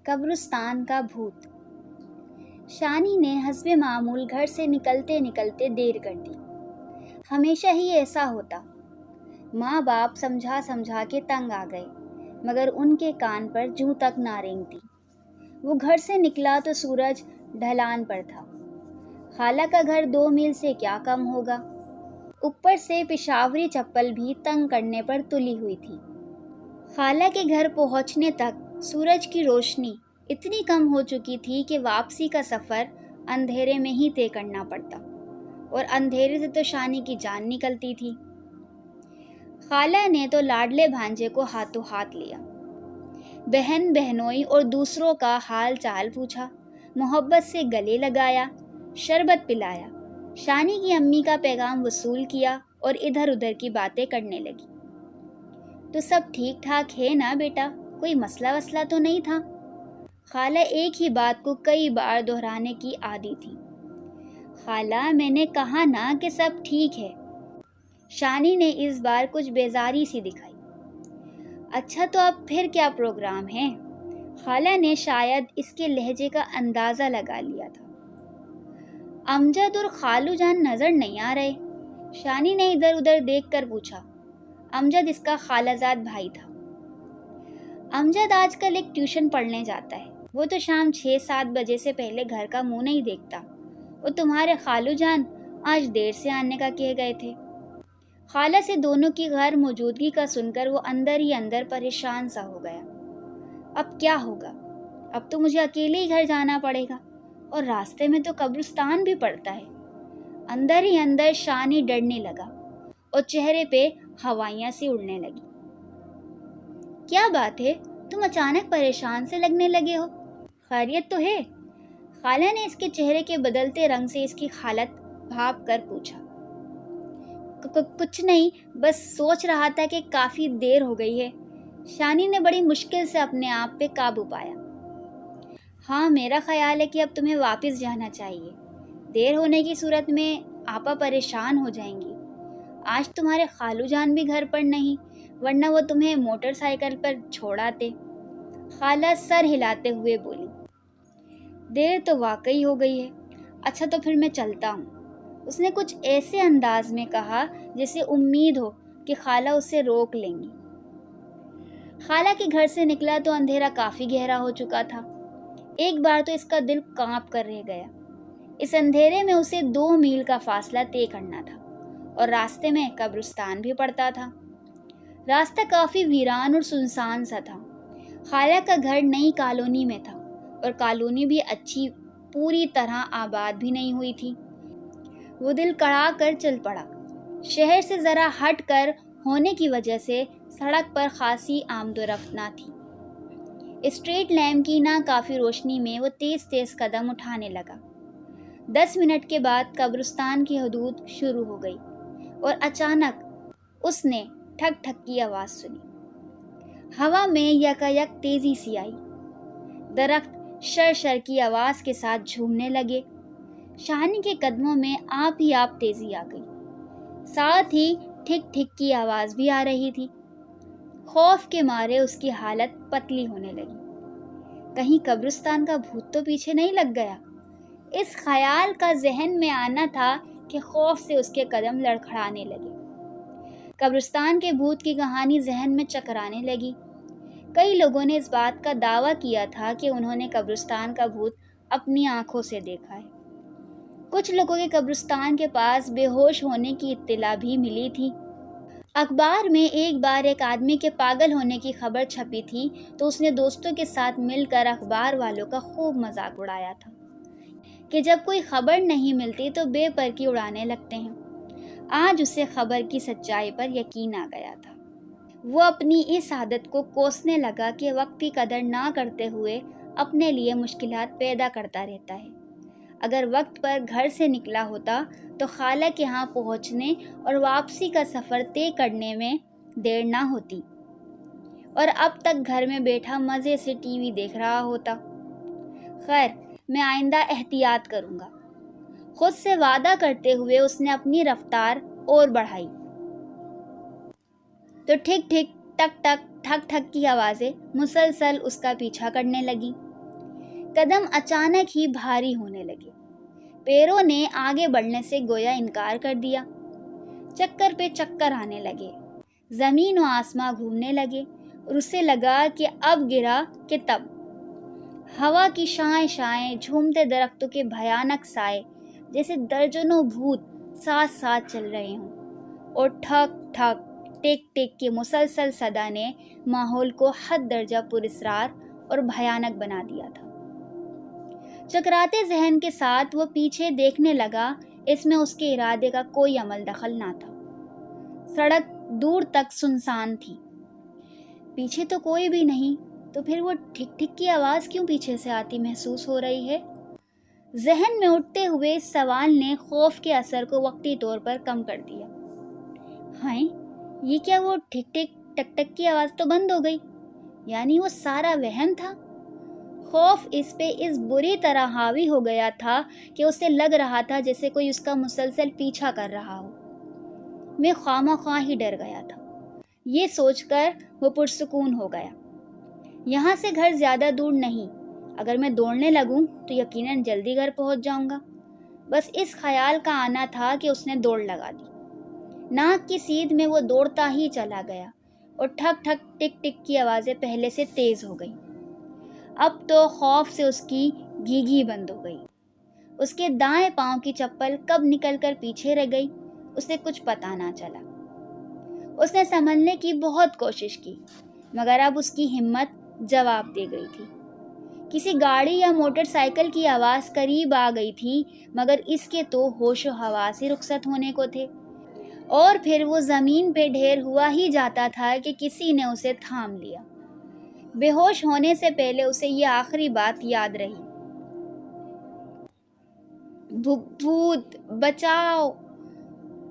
قبرستان کا بھوت۔ شانی نے حسب معمول گھر سے نکلتے نکلتے دیر کر دی۔ ہمیشہ ہی ایسا ہوتا۔ ماں باپ سمجھا سمجھا کے تنگ آ گئے، مگر ان کے کان پر جوں تک نہ رینگتی۔ وہ گھر سے نکلا تو سورج ڈھلان پر تھا۔ خالہ کا گھر 2 میل سے کیا کم ہوگا، اوپر سے پشاوری چپل بھی تنگ کرنے پر تلی ہوئی تھی۔ خالہ کے گھر پہنچنے تک سورج کی روشنی اتنی کم ہو چکی تھی کہ واپسی کا سفر اندھیرے میں ہی طے کرنا پڑتا، اور اندھیرے سے تو شانی کی جان نکلتی تھی۔ خالہ نے تو لاڈلے بھانجے کو ہاتھوں ہاتھ لیا، بہن بہنوئی اور دوسروں کا حال چال پوچھا، محبت سے گلے لگایا، شربت پلایا، شانی کی امی کا پیغام وصول کیا اور ادھر ادھر کی باتیں کرنے لگی۔ تو سب ٹھیک ٹھاک ہے نا بیٹا، کوئی مسئلہ وسلہ تو نہیں تھا؟ خالہ ایک ہی بات کو کئی بار دہرانے کی عادی تھی۔ خالہ میں نے کہا نا کہ سب ٹھیک ہے۔ شانی نے اس بار کچھ بیزاری سی دکھائی۔ اچھا تو اب پھر کیا پروگرام ہے؟ خالہ نے شاید اس کے لہجے کا اندازہ لگا لیا تھا۔ امجد اور خالو جان نظر نہیں آ رہے؟ شانی نے ادھر ادھر دیکھ کر پوچھا۔ امجد اس کا خالہ زاد بھائی تھا۔ امجد آج کل ایک ٹیوشن پڑھنے جاتا ہے، وہ تو شام 6-7 بجے سے پہلے گھر کا منہ نہیں دیکھتا۔ اور تمہارے خالو جان آج دیر سے آنے کا کہہ گئے تھے۔ خالہ سے دونوں کی غیر موجودگی کا سن کر وہ اندر ہی اندر پریشان سا ہو گیا۔ اب کیا ہوگا؟ اب تو مجھے اکیلے ہی گھر جانا پڑے گا، اور راستے میں تو قبرستان بھی پڑتا ہے۔ اندر ہی اندر شانی ڈرنے لگا اور چہرے پہ ہوائیاں سی اڑنے لگی۔ کیا بات ہے، تم اچانک پریشان سے لگنے لگے ہو؟ خیریت تو ہے؟ خالہ نے اس کے چہرے کے بدلتے رنگ سے اس کی حالت بھاپ کر پوچھا۔ کچھ نہیں، بس سوچ رہا تھا کہ کافی دیر ہو گئی ہے۔ شانی نے بڑی مشکل سے اپنے آپ پہ قابو پایا۔ ہاں، میرا خیال ہے کہ اب تمہیں واپس جانا چاہیے۔ دیر ہونے کی صورت میں آپا پریشان ہو جائیں گی۔ آج تمہارے خالو جان بھی گھر پر نہیں، ورنہ وہ تمہیں موٹر سائیکل پر چھوڑ آتے۔ خالہ سر ہلاتے ہوئے بولی۔ دیر تو واقعی ہو گئی ہے۔ اچھا تو پھر میں چلتا ہوں۔ اس نے کچھ ایسے انداز میں کہا جیسے امید ہو کہ خالہ اسے روک لیں گی۔ خالہ کے گھر سے نکلا تو اندھیرا کافی گہرا ہو چکا تھا۔ ایک بار تو اس کا دل کانپ کر رہ گیا۔ اس اندھیرے میں اسے 2 میل کا فاصلہ طے کرنا تھا، اور راستے میں قبرستان بھی پڑتا تھا۔ راستہ کافی ویران اور سنسان سا تھا۔ خالہ کا گھر نئی کالونی میں تھا، اور کالونی بھی اچھی پوری طرح آباد بھی نہیں ہوئی تھی۔ وہ دل کڑا کر چل پڑا۔ شہر سے ذرا ہٹ کر ہونے کی وجہ سے سڑک پر خاصی آمد و رفت نہ تھی۔ اسٹریٹ لیمپ کی نہ کافی روشنی میں وہ تیز تیز قدم اٹھانے لگا۔ 10 منٹ کے بعد قبرستان کی حدود شروع ہو گئی، اور اچانک اس نے ٹھک ٹھک کی آواز سنی۔ ہوا میں یکایک تیزی سی آئی۔ درخت شر شر کی آواز کے ساتھ جھومنے لگے۔ شانی کے قدموں میں آپ ہی آپ تیزی آ گئی، ساتھ ہی ٹھک ٹھک کی آواز بھی آ رہی تھی۔ خوف کے مارے اس کی حالت پتلی ہونے لگی۔ کہیں قبرستان کا بھوت تو پیچھے نہیں لگ گیا؟ اس خیال کا ذہن میں آنا تھا کہ خوف سے اس کے قدم لڑکھڑانے لگے۔ قبرستان کے بھوت کی کہانی ذہن میں چکرانے لگی۔ کئی لوگوں نے اس بات کا دعویٰ کیا تھا کہ انہوں نے قبرستان کا بھوت اپنی آنکھوں سے دیکھا ہے۔ کچھ لوگوں کے قبرستان کے پاس بے ہوش ہونے کی اطلاع بھی ملی تھی۔ اخبار میں ایک بار ایک آدمی کے پاگل ہونے کی خبر چھپی تھی تو اس نے دوستوں کے ساتھ مل کر اخبار والوں کا خوب مذاق اڑایا تھا کہ جب کوئی خبر نہیں ملتی تو بے پر کی اڑانے لگتے ہیں۔ آج اسے خبر کی سچائی پر یقین آ گیا تھا۔ وہ اپنی اس عادت کو کوسنے لگا کہ وقت کی قدر نہ کرتے ہوئے اپنے لیے مشکلات پیدا کرتا رہتا ہے۔ اگر وقت پر گھر سے نکلا ہوتا تو خالہ کے ہاں پہنچنے اور واپسی کا سفر طے کرنے میں دیر نہ ہوتی، اور اب تک گھر میں بیٹھا مزے سے ٹی وی دیکھ رہا ہوتا۔ خیر، میں آئندہ احتیاط کروں گا۔ خود سے وعدہ کرتے ہوئے اس نے اپنی رفتار اور بڑھائی تو ٹھک ٹھک ٹک ٹک ٹھک ٹھک کی آوازیں مسلسل اس کا پیچھا کرنے لگی۔ قدم اچانک ہی بھاری ہونے لگے. پیروں نے آگے بڑھنے سے گویا انکار کر دیا. چکر پہ چکر آنے لگے. زمین و آسماں گھومنے لگے اور اسے لگا کہ اب گرا کہ تب. ہوا کی شائیں شائیں، جھومتے درختوں کے بھیانک سائے، جیسے درجنوں بھوت ساتھ ساتھ چل رہے ہوں. اور ٹھک ٹھک ٹک ٹک کی مسلسل صدا نے ماحول کو حد درجہ پراسرار اور بھیانک بنا دیا تھا. چکراتے ذہن کے ساتھ وہ پیچھے دیکھنے لگا. اس میں اس کے ارادے کا کوئی عمل دخل نہ تھا. سڑک دور تک سنسان تھی. پیچھے تو کوئی بھی نہیں، تو پھر وہ ٹھک ٹھک کی آواز کیوں پیچھے سے آتی محسوس ہو رہی ہے؟ ذہن میں اٹھتے ہوئے اس سوال نے خوف کے اثر کو وقتی طور پر کم کر دیا. ہائے، یہ کیا وہ ٹھک ٹھک ٹک ٹک کی آواز تو بند ہو گئی؟ یعنی وہ سارا وہم تھا؟ خوف اس پہ اس بری طرح حاوی ہو گیا تھا کہ اسے لگ رہا تھا جیسے کوئی اس کا مسلسل پیچھا کر رہا ہو. میں خواہ ہی ڈر گیا تھا. یہ سوچ کر وہ پرسکون ہو گیا. یہاں سے گھر زیادہ دور نہیں. اگر میں دوڑنے لگوں تو یقیناً جلدی گھر پہنچ جاؤں گا. بس اس خیال کا آنا تھا کہ اس نے دوڑ لگا دی. ناک کی سیدھ میں وہ دوڑتا ہی چلا گیا اور ٹھک ٹھک ٹک ٹک کی آوازیں پہلے سے تیز ہو گئیں. اب تو خوف سے اس کی گھیگھی بند ہو گئی. اس کے دائیں پاؤں کی چپل کب نکل کر پیچھے رہ گئی اسے کچھ پتہ نہ چلا. اس نے سنبھلنے کی بہت کوشش کی، مگر اب اس کی ہمت جواب دے گئی تھی. کسی گاڑی یا موٹر سائیکل کی آواز قریب آ گئی تھی، مگر اس کے تو ہوش و حواس ہی رخصت ہونے کو تھے. اور پھر وہ زمین پہ ڈھیر ہوا ہی جاتا تھا کہ کسی نے اسے تھام لیا. بے ہوش ہونے سے پہلے اسے یہ آخری بات یاد رہی. بھوت بچاؤ!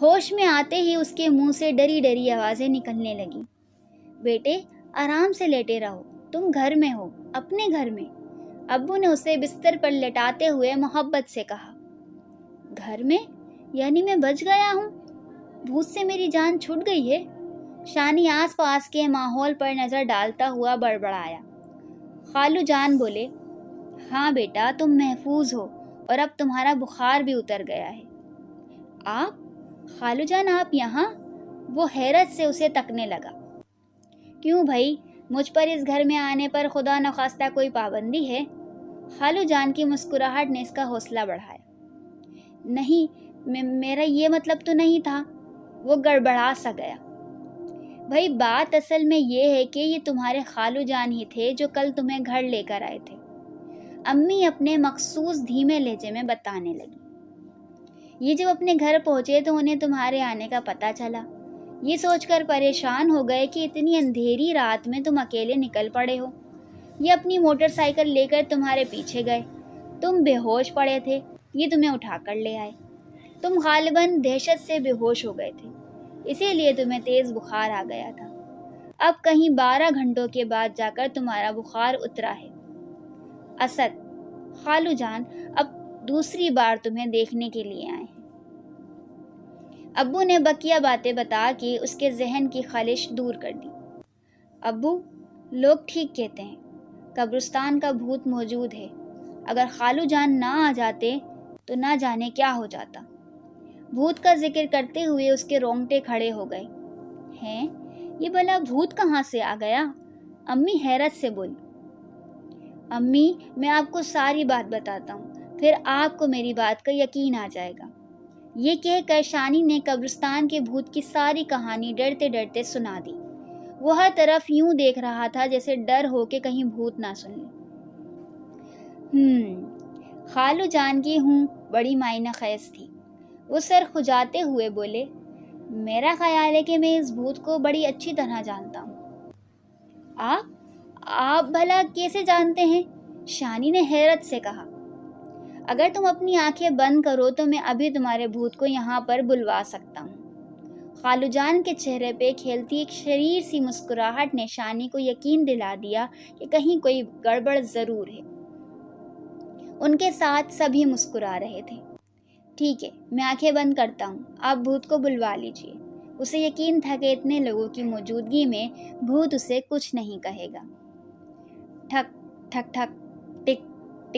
ہوش میں آتے ہی اس کے منہ سے ڈری ڈری آوازیں نکلنے لگیں. بیٹے، آرام سے لیٹے رہو، تم گھر میں ہو، اپنے گھر میں. ابو نے اسے بستر پر لٹاتے ہوئے محبت سے کہا. گھر میں؟ یعنی میں بچ گیا ہوں؟ بھوت سے میری جان چھوٹ گئی ہے؟ شانی آس پاس کے ماحول پر نظر ڈالتا ہوا بڑبڑایا. خالو جان بولے، ہاں بیٹا، تم محفوظ ہو اور اب تمہارا بخار بھی اتر گیا ہے. آپ؟ خالو جان آپ یہاں؟ وہ حیرت سے اسے تکنے لگا. کیوں بھائی، مجھ پر اس گھر میں آنے پر خدا نخواستہ کوئی پابندی ہے؟ خالو جان کی مسکراہٹ نے اس کا حوصلہ بڑھایا. نہیں، میرا یہ مطلب تو نہیں تھا. وہ گڑبڑا سا گیا. بھائی بات اصل میں یہ ہے کہ یہ تمہارے خالو جان ہی تھے جو کل تمہیں گھر لے کر آئے تھے. امی اپنے مخصوص دھیمے لہجے میں بتانے لگی. یہ جب اپنے گھر پہنچے تو انہیں تمہارے آنے کا پتہ چلا. یہ سوچ کر پریشان ہو گئے کہ اتنی اندھیری رات میں تم اکیلے نکل پڑے ہو. یہ اپنی موٹر سائیکل لے کر تمہارے پیچھے گئے. تم بے ہوش پڑے تھے، یہ تمہیں اٹھا کر لے آئے. تم غالباً دہشت سے بے ہوش ہو گئے تھے، اسی لیے تمہیں تیز بخار آ گیا تھا. اب کہیں 12 گھنٹوں کے بعد جا کر تمہارا بخار اترا ہے. اسد، خالو جان اب دوسری بار تمہیں دیکھنے کے لیے آئے ہیں. ابو نے بقیہ باتیں بتا کے اس کے ذہن کی خلش دور کر دی. ابو، لوگ ٹھیک کہتے ہیں، قبرستان کا بھوت موجود ہے. اگر خالو جان نہ آ جاتے تو نہ جانے کیا ہو جاتا. بھوت کا ذکر کرتے ہوئے اس کے رونگٹے کھڑے ہو گئے. ہیں؟ یہ بھلا بھوت کہاں سے آ گیا؟ امی حیرت سے بولی. امی، میں آپ کو ساری بات بتاتا ہوں، پھر آپ کو میری بات کا یقین آ جائے گا. یہ کہہ کر شانی نے قبرستان کے بھوت کی ساری کہانی ڈرتے ڈرتے سنا دی. وہ ہر طرف یوں دیکھ رہا تھا جیسے ڈر ہو کہ کہیں بھوت نہ سن لے. خالو جان کی بڑی معنی خیز تھی. وہ سر کھجاتے ہوئے بولے، میرا خیال ہے کہ میں اس بھوت کو بڑی اچھی طرح جانتا ہوں. آپ بھلا کیسے جانتے ہیں؟ شانی نے حیرت سے کہا. اگر تم اپنی آنکھیں بند کرو تو میں ابھی تمہارے بھوت کو یہاں پر بلوا سکتا ہوں. خالو جان کے چہرے پہ کھیلتی ایک شریر سی مسکراہٹ نے شانی کو یقین دلا دیا کہ کہیں کوئی گڑبڑ ضرور ہے. ان کے ساتھ سبھی مسکرا رہے تھے. ٹھیک ہے، میں آنکھیں بند کرتا ہوں، آپ بھوت کو بلوا لیجیے. اسے یقین تھا کہ اتنے لوگوں کی موجودگی میں بھوت اسے کچھ نہیں کہے گا. ٹھک ٹھک ٹھک ٹک ٹک